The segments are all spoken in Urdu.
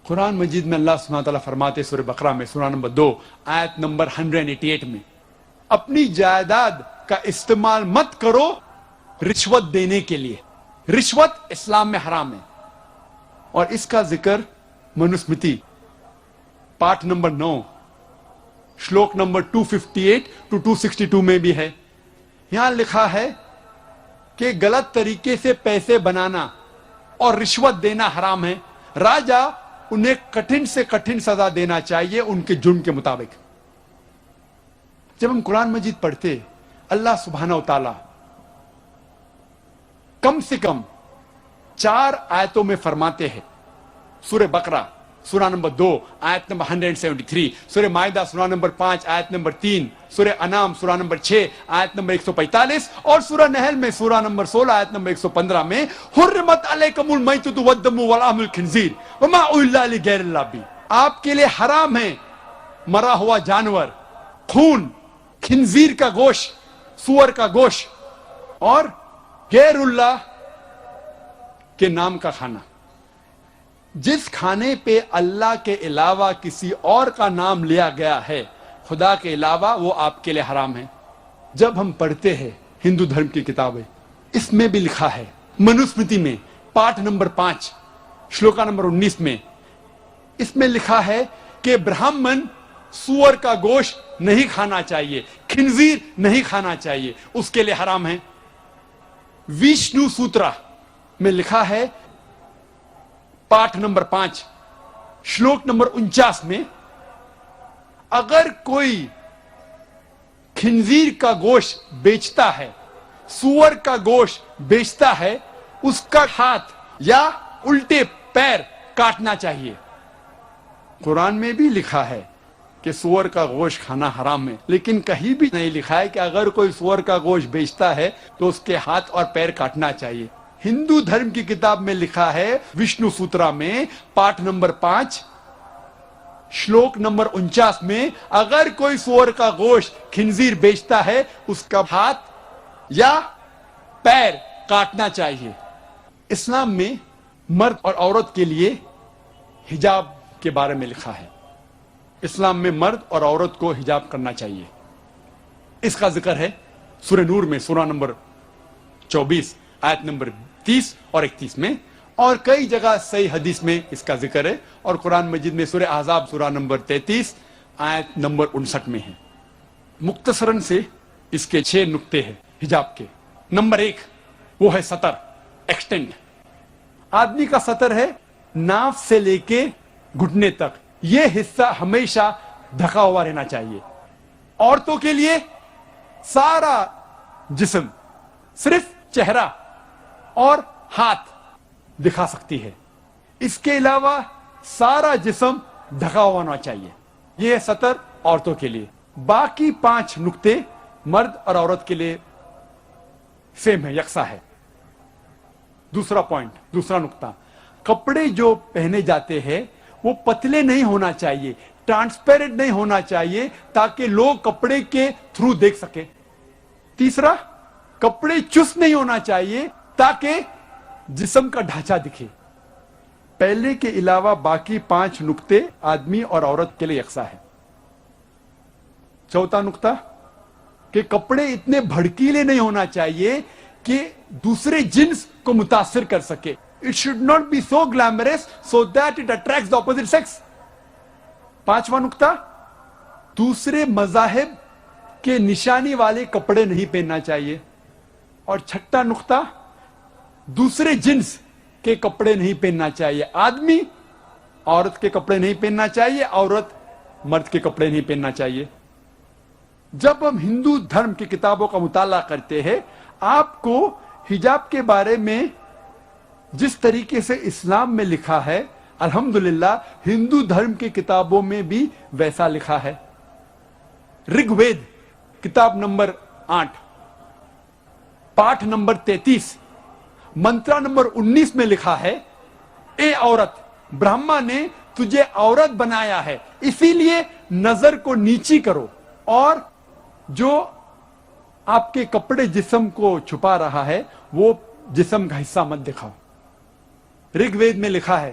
قرآن مجید میں اللہ سبحانہ تعالیٰ فرماتے سورہ بقرہ میں سورہ نمبر 2 آیت نمبر 188 میں اپنی جائیداد کا استعمال مت کرو رشوت دینے کے لیے. رشوت اسلام میں حرام ہے اور اس کا ذکر منوسمرتی پارٹ نمبر 9 شلوک نمبر 258 to 262 میں بھی ہے. یہاں لکھا ہے کہ غلط طریقے سے پیسے بنانا اور رشوت دینا حرام ہے. راجا انہیں کٹھن سے کٹھن سزا دینا چاہیے ان کے جرم کے مطابق. جب ہم قرآن مجید پڑھتے اللہ سبحانہ و تعالی کم سے کم 4 آیتوں میں فرماتے ہیں. سورہ بقرہ سورہ نمبر 2 آیت نمبر 173, سورہ مائدہ سورہ نمبر 5 آیت نمبر 3, سورہ انعام سورہ نمبر 6 آیت نمبر 145 اور سورہ نحل میں سورہ نمبر 16 آیت نمبر 115 میں حرمت علیکم المیتۃ والدم ولحم الخنزیر وما اہل لغیر اللہ بھی. آپ کے لیے حرام ہے مرا ہوا جانور, خون, خنزیر کا گوشت, سور کا گوشت اور غیر اللہ کے نام کا کھانا. جس کھانے پہ اللہ کے علاوہ کسی اور کا نام لیا گیا ہے خدا کے علاوہ وہ آپ کے لیے حرام ہے. جب ہم پڑھتے ہیں ہندو دھرم کی کتابیں اس میں بھی لکھا ہے منوسمرتی میں پارٹ نمبر 5 شلوکا نمبر 19 میں اس میں لکھا ہے کہ برہمن سور کا گوشت نہیں کھانا چاہیے, خنزیر نہیں کھانا چاہیے, اس کے لیے حرام ہے. وشنو سوترا میں لکھا ہے پارٹ نمبر 5 شلوک نمبر 49 میں اگر کوئی خنزیر کا گوشت بیچتا ہے, سور کا گوشت بیچتا ہے, اس کا ہاتھ یا الٹے پیر کاٹنا چاہیے. قرآن میں بھی لکھا ہے کہ سور کا گوشت کھانا حرام ہے, لیکن کہیں بھی نہیں لکھا ہے کہ اگر کوئی سور کا گوشت بیچتا ہے تو اس کے ہاتھ اور پیر کاٹنا چاہیے. ہندو دھرم کی کتاب میں لکھا ہے وشنو سوترا میں پارٹ نمبر 5 شلوک نمبر 49 میں اگر کوئی سور کا گوشت خنزیر بیچتا ہے اس کا ہاتھ یا پیر کاٹنا چاہیے. اسلام میں مرد اور عورت کے لیے حجاب کے بارے میں لکھا ہے. اسلام میں مرد اور عورت کو حجاب کرنا چاہیے. اس کا ذکر ہے سورہ نور میں سورہ نمبر 24 آیت نمبر 30 اور 31 میں, اور کئی جگہ صحیح حدیث میں اس کا ذکر ہے, اور قرآن مجید میں سورہ احزاب سورہ نمبر 33 آیت نمبر 59 میں ہے. مختصراً سے اس کے 6 نقطے ہیں حجاب کے. نمبر 1 وہ ہے سطر, ایکسٹینڈ. آدمی کا سطر ہے ناف سے لے کے گھٹنے تک, یہ حصہ ہمیشہ ڈھکا ہوا رہنا چاہیے. عورتوں کے لیے سارا جسم, صرف چہرہ اور ہاتھ دکھا سکتی ہے, اس کے علاوہ سارا جسم ڈھکا ہوا ہونا چاہیے. یہ ہے سطر عورتوں کے لیے. باقی 5 نقطے مرد اور عورت کے لیے سیم ہے, یکساں ہے. دوسرا پوائنٹ, دوسرا نقطہ, کپڑے جو پہنے جاتے ہیں وہ پتلے نہیں ہونا چاہیے, ٹرانسپیرنٹ نہیں ہونا چاہیے تاکہ لوگ کپڑے کے تھرو دیکھ سکیں. تیسرا, کپڑے چست نہیں ہونا چاہیے تاکہ جسم کا ڈھانچہ دکھے. پہلے کے علاوہ باقی 5 نقطے آدمی اور عورت کے لیے یکساں ہے. چوتھا نقطہ کہ کپڑے اتنے بھڑکیلے نہیں ہونا چاہیے کہ دوسرے جنس کو متاثر کر سکے. It should not be so glamorous so that it attracts the opposite sex. 5واں نقطہ, دوسرے مذاہب کے نشانی والے کپڑے نہیں پہننا چاہیے. اور 6واں نقطہ, دوسرے جنس کے کپڑے نہیں پہننا چاہیے. آدمی عورت کے کپڑے نہیں پہننا چاہیے, عورت مرد کے کپڑے نہیں پہننا چاہیے. جب ہم ہندو دھرم کی کتابوں کا مطالعہ کرتے ہیں آپ کو حجاب کے بارے میں جس طریقے سے اسلام میں لکھا ہے الحمدللہ ہندو دھرم کی کتابوں میں بھی ویسا لکھا ہے. رگ وید کتاب نمبر 8 پاٹھ نمبر 33 منترا نمبر 19 میں لکھا ہے, اے عورت, برہما نے تجھے عورت بنایا ہے اسی لیے نظر کو نیچی کرو اور جو آپ کے کپڑے جسم کو چھپا رہا ہے وہ جسم کا حصہ مت دکھاؤ. رگ وید میں لکھا ہے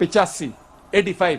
85, 85,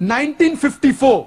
1954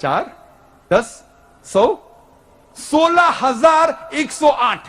4, 10, 100, 16,108।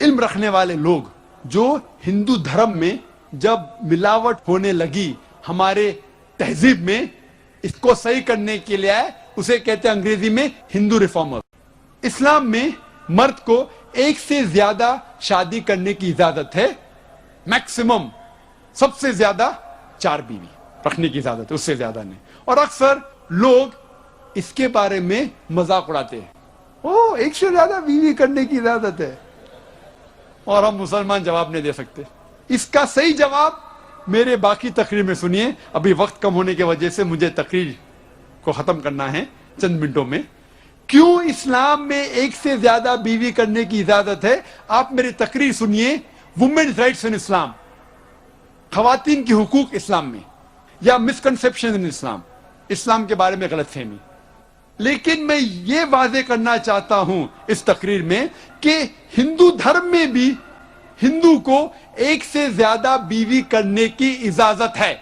علم رکھنے والے لوگ جو ہندو دھرم میں جب ملاوٹ ہونے لگی ہمارے تہذیب میں اس کو صحیح کرنے کے لیے آئے، اسے کہتے ہیں انگریزی میں ہندو ریفارمر۔ اسلام میں مرد کو ایک سے زیادہ شادی کرنے کی اجازت ہے، میکسیمم سب سے زیادہ 4 بیوی رکھنے کی اجازت ہے، اس سے زیادہ نہیں۔ اور اکثر لوگ اس کے بارے میں مذاق اڑاتے ہیں، او ایک سے زیادہ بیوی کرنے کی اجازت ہے، اور ہم مسلمان جواب نہیں دے سکتے۔ اس کا صحیح جواب میرے باقی تقریر میں سنیے، ابھی وقت کم ہونے کی وجہ سے مجھے تقریر کو ختم کرنا ہے چند منٹوں میں۔ کیوں اسلام میں ایک سے زیادہ بیوی کرنے کی اجازت ہے؟ آپ میری تقریر سنیے، وومنز رائٹس ان اسلام، خواتین کی حقوق اسلام میں، یا مسکنسیپشن ان اسلام، اسلام کے بارے میں غلط فہمی۔ لیکن میں یہ واضح کرنا چاہتا ہوں اس تقریر میں کہ ہندو دھرم میں بھی ہندو کو ایک سے زیادہ بیوی کرنے کی اجازت ہے۔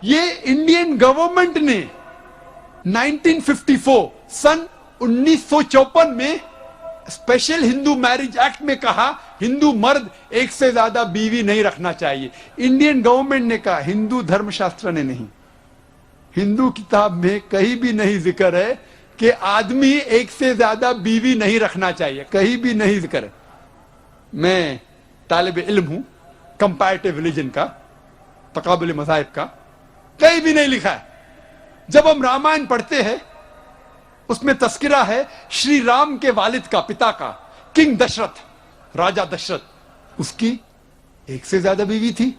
یہ انڈین گورنمنٹ نے 1954 سن 1954 میں اسپیشل ہندو میرج ایکٹ میں کہا ہندو مرد ایک سے زیادہ بیوی نہیں رکھنا چاہیے۔ انڈین گورنمنٹ نے کہا، ہندو دھرم شاستر نے نہیں۔ ہندو کتاب میں کہیں بھی نہیں ذکر ہے کہ آدمی ایک سے زیادہ بیوی نہیں رکھنا چاہیے، کہیں بھی نہیں ذکر ہے۔ میں طالب علم ہوں کمپیریٹیو ریلیجن کا، تقابل مذاہب کا، کہیں بھی نہیں لکھا ہے۔ جب ہم رامائن پڑھتے ہیں اس میں تذکرہ ہے شری رام کے والد کا، پتا کا، کنگ دشرتھ، راجا دشرتھ، اس کی ایک سے زیادہ بیوی تھی۔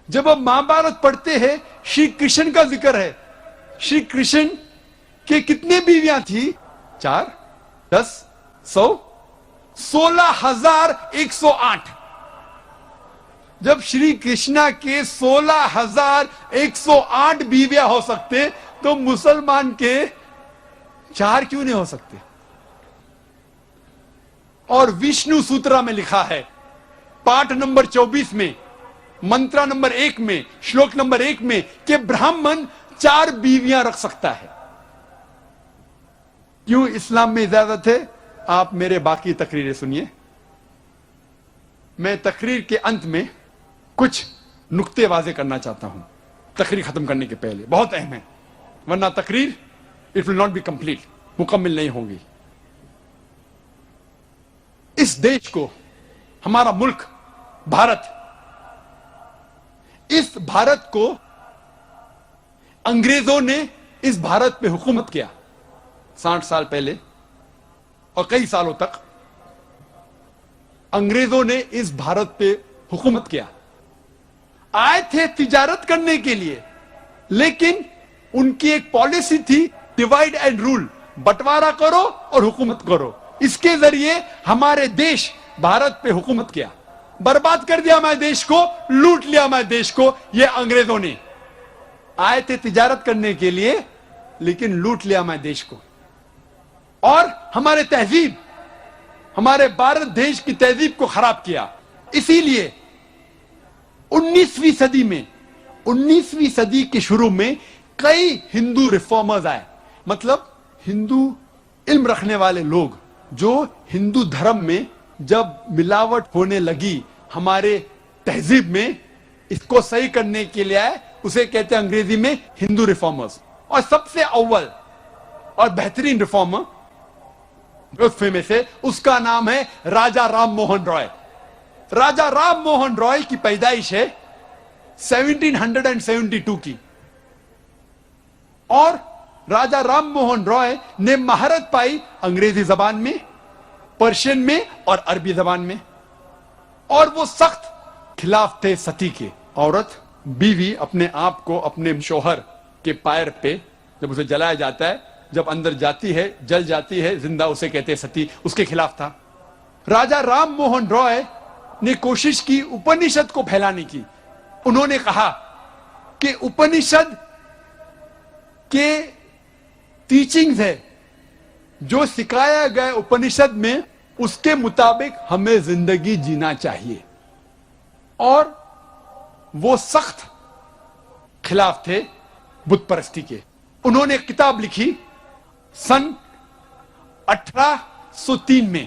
جب ہم مہابھارت پڑھتے ہیں شری کرشن کا ذکر ہے، شری کرشن کے کتنے بیویاں تھی؟ 4، 10، 100، 16,108۔ جب شری کرشنا کے 16,108 بیویاں ہو سکتے تو مسلمان کے 4 کیوں نہیں ہو سکتے؟ اور وشنو سوترا میں لکھا ہے پاٹ نمبر 24 میں، منترا نمبر 1 میں، شلوک نمبر 1 میں کہ برہمن 4 بیویاں رکھ سکتا ہے۔ کیوں اسلام میں اجازت ہے؟ آپ میرے باقی تقریریں سنیے۔ میں تقریر کے انت میں کچھ نقطے واضح کرنا چاہتا ہوں تقریر ختم کرنے کے پہلے، بہت اہم ہے، ورنہ تقریر it will not be complete, مکمل نہیں ہوگی۔ اس دیش کو، ہمارا ملک بھارت، اس بھارت کو انگریزوں نے اس بھارت پہ حکومت کیا 60 سال پہلے، اور کئی سالوں تک انگریزوں نے اس بھارت پہ حکومت کیا۔ آئے تھے تجارت کرنے کے لیے، لیکن ان کی ایک پالیسی تھی ڈیوائڈ اینڈ رول، بٹوارا کرو اور حکومت کرو۔ اس کے ذریعے ہمارے دیش بھارت پہ حکومت کیا، برباد کر دیا ہمارے دیش کو، لوٹ لیا ہمارے دیش کو۔ یہ انگریزوں نے آئے تھے تجارت کرنے کے لیے، لیکن لوٹ لیا ہمارے دیش کو، اور ہمارے تہذیب، ہمارے بھارت دیش کی تہذیب کو خراب کیا۔ اسی لیے 19ویں صدی میں، 19ویں صدی کے شروع میں کئی ہندو ریفارمرز آئے، مطلب ہندو علم رکھنے والے لوگ جو ہندو دھرم میں جب ملاوٹ ہونے لگی ہمارے تہذیب میں اس کو صحیح کرنے کے لیے آئے، اسے کہتے ہیں انگریزی میں ہندو ریفارمرز۔ اور سب سے اول اور بہترین ریفارمر میں سے اس کا نام ہے راجا رام موہن رائے۔ راجا رام موہن رائے کی پیدائش ہے 1772 کی، اور راجا رام موہن رائے نے مہارت پائی انگریزی زبان میں، پرشین میں اور عربی زبان میں، اور وہ سخت خلاف تھے ستی کے۔ عورت، بیوی اپنے آپ کو اپنے شوہر کے پیر پہ جب اسے جلایا جاتا ہے، جب اندر جاتی ہے جل جاتی ہے زندہ، اسے کہتے ہیں ستی، اس کے خلاف تھا۔ راجا رام موہن رائے نے کوشش کی اپنشد کو پھیلانے کی۔ انہوں نے کہا کہ اپنشد کے ٹیچنگز ہے، جو سکھایا گیا اپنشد میں، اس کے مطابق ہمیں زندگی جینا چاہیے۔ اور وہ سخت خلاف تھے بت پرستی کے۔ انہوں نے ایک کتاب لکھی سن 1803 میں،